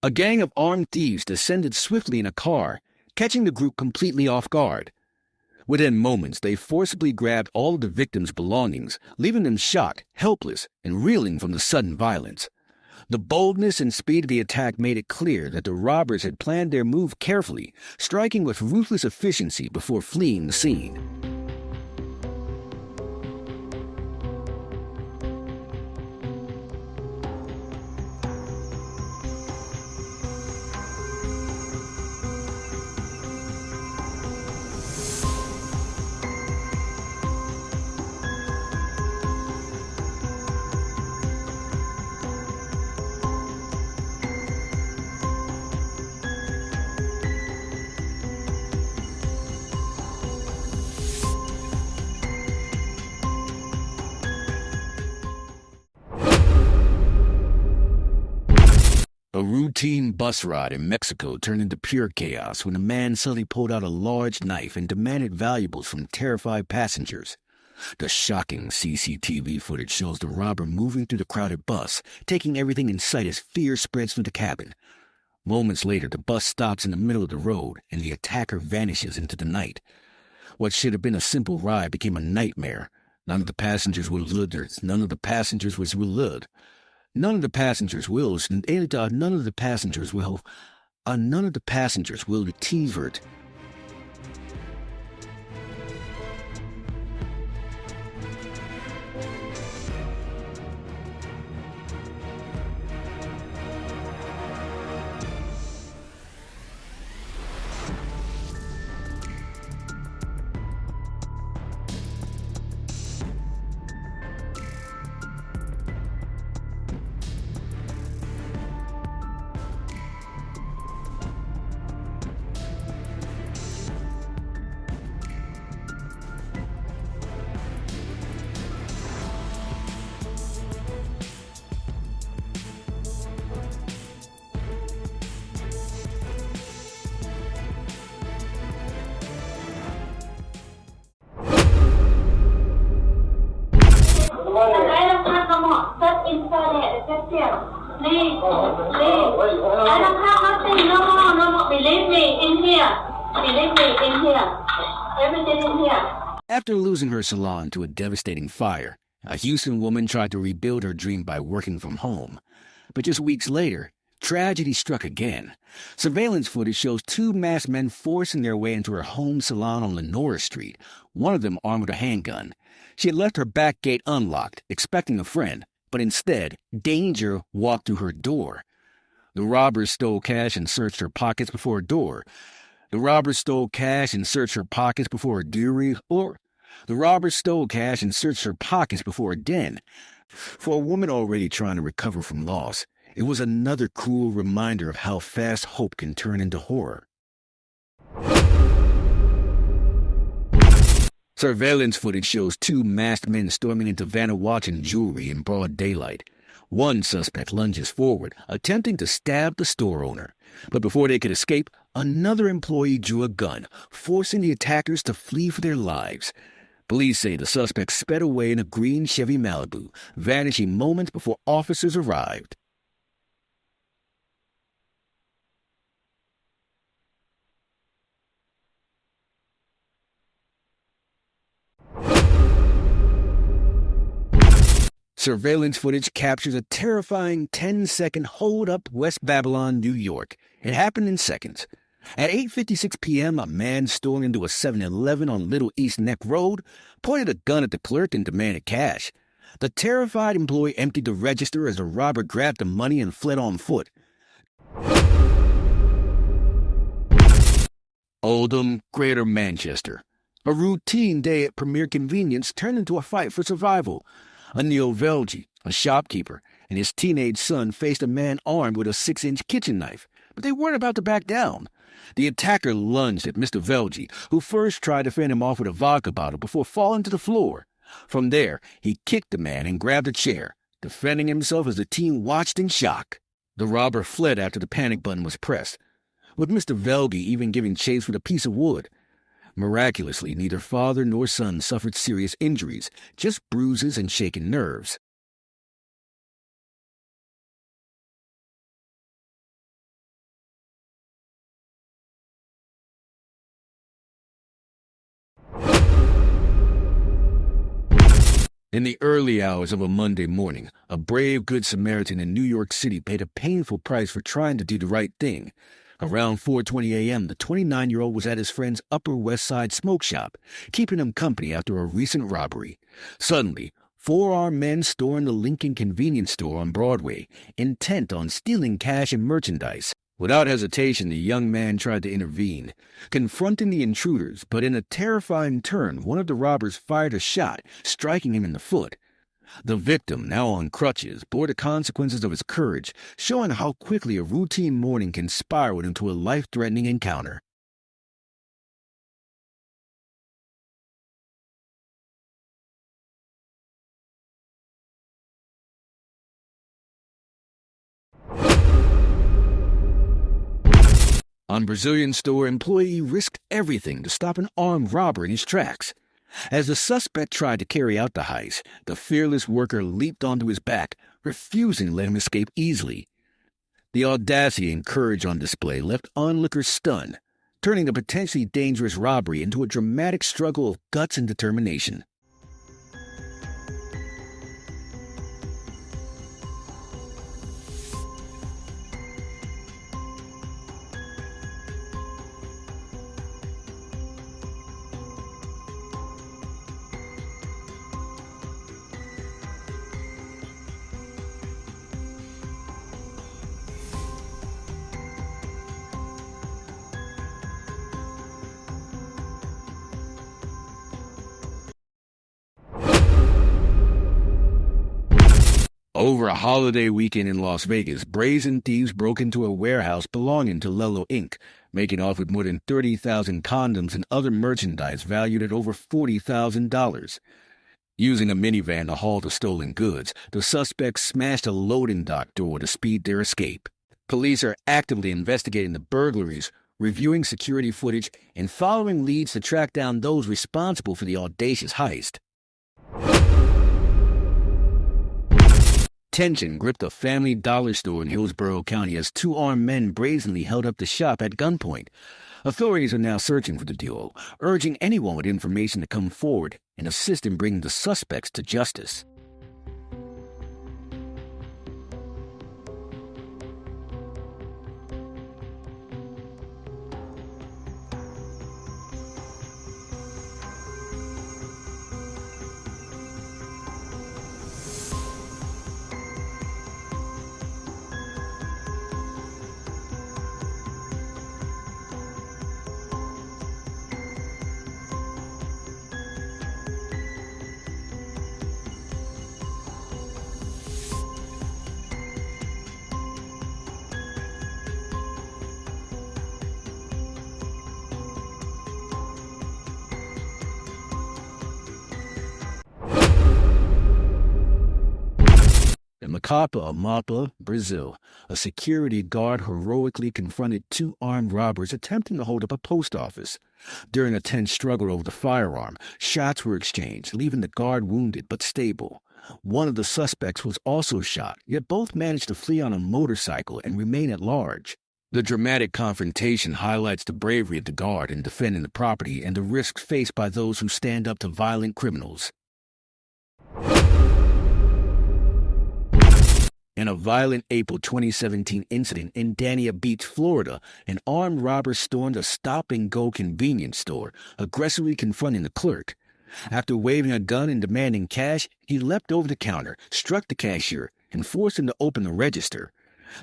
A gang of armed thieves descended swiftly in a car, catching the group completely off guard. Within moments, they forcibly grabbed all of the victims' belongings, leaving them shocked, helpless, and reeling from the sudden violence. The boldness and speed of the attack made it clear that the robbers had planned their move carefully, striking with ruthless efficiency before fleeing the scene. A routine bus ride in Mexico turned into pure chaos when a man suddenly pulled out a large knife and demanded valuables from terrified passengers. The shocking CCTV footage shows the robber moving through the crowded bus, taking everything in sight as fear spreads through the cabin. Moments later, the bus stops in the middle of the road and the attacker vanishes into the night. What should have been a simple ride became a nightmare. None of the passengers were lured. None of the passengers was lured. None of the passengers will retievert. After losing her salon to a devastating fire, a Houston woman tried to rebuild her dream by working from home. But just weeks later, tragedy struck again. Surveillance footage shows two masked men forcing their way into her home salon on Lenora Street, one of them armed with a handgun. She had left her back gate unlocked, expecting a friend, but instead, danger walked through her door. The robbers stole cash and searched her pockets before her door. The robbers stole cash and searched her pockets before her den. For a woman already trying to recover from loss, it was another cruel reminder of how fast hope can turn into horror. Surveillance footage shows two masked men storming into Vanna Watch and Jewelry in broad daylight. One suspect lunges forward, attempting to stab the store owner. But before they could escape, another employee drew a gun, forcing the attackers to flee for their lives. Police say the suspect sped away in a green Chevy Malibu, vanishing moments before officers arrived. Surveillance footage captures a terrifying 10-second hold-up West Babylon, New York. It happened in seconds. At 8:56 p.m., a man stormed into a 7-Eleven on Little East Neck Road, pointed a gun at the clerk, and demanded cash. The terrified employee emptied the register as the robber grabbed the money and fled on foot. Oldham, Greater Manchester. A routine day at Premier Convenience turned into a fight for survival. Anil Velji, a shopkeeper, and his teenage son faced a man armed with a 6-inch kitchen knife, but they weren't about to back down. The attacker lunged at Mr. Velji, who first tried to fend him off with a vodka bottle before falling to the floor. From there, he kicked the man and grabbed a chair, defending himself as the teen watched in shock. The robber fled after the panic button was pressed, with Mr. Velji even giving chase with a piece of wood. Miraculously, neither father nor son suffered serious injuries, just bruises and shaken nerves. In the early hours of a Monday morning, a brave Good Samaritan in New York City paid a painful price for trying to do the right thing. Around 4:20 a.m., the 29-year-old was at his friend's Upper West Side smoke shop, keeping him company after a recent robbery. Suddenly, four armed men stormed the Lincoln convenience store on Broadway, intent on stealing cash and merchandise. Without hesitation, the young man tried to intervene, confronting the intruders, but in a terrifying turn, one of the robbers fired a shot, striking him in the foot. The victim, now on crutches, bore the consequences of his courage, showing how quickly a routine morning can spiral into a life-threatening encounter. On Brazilian store, employee risked everything to stop an armed robber in his tracks. As the suspect tried to carry out the heist, the fearless worker leaped onto his back, refusing to let him escape easily. The audacity and courage on display left onlookers stunned, turning a potentially dangerous robbery into a dramatic struggle of guts and determination. Over a holiday weekend in Las Vegas, brazen thieves broke into a warehouse belonging to Lello Inc., making off with more than 30,000 condoms and other merchandise valued at over $40,000. Using a minivan to haul the stolen goods, the suspects smashed a loading dock door to speed their escape. Police are actively investigating the burglaries, reviewing security footage, and following leads to track down those responsible for the audacious heist. Tension gripped a family dollar store in Hillsborough County as two armed men brazenly held up the shop at gunpoint. Authorities are now searching for the duo, urging anyone with information to come forward and assist in bringing the suspects to justice. In Macapa, Brazil, a security guard heroically confronted two armed robbers attempting to hold up a post office. During a tense struggle over the firearm, shots were exchanged, leaving the guard wounded but stable. One of the suspects was also shot, yet both managed to flee on a motorcycle and remain at large. The dramatic confrontation highlights the bravery of the guard in defending the property and the risks faced by those who stand up to violent criminals. In a violent April 2017 incident in Dania Beach, Florida, an armed robber stormed a stop-and-go convenience store, aggressively confronting the clerk. After waving a gun and demanding cash, he leapt over the counter, struck the cashier, and forced him to open the register.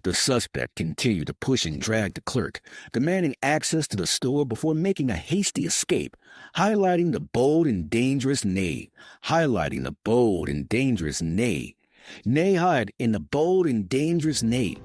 The suspect continued to push and drag the clerk, demanding access to the store before making a hasty escape, highlighting the bold and dangerous Nay. Nay hide in the bold and dangerous Nay.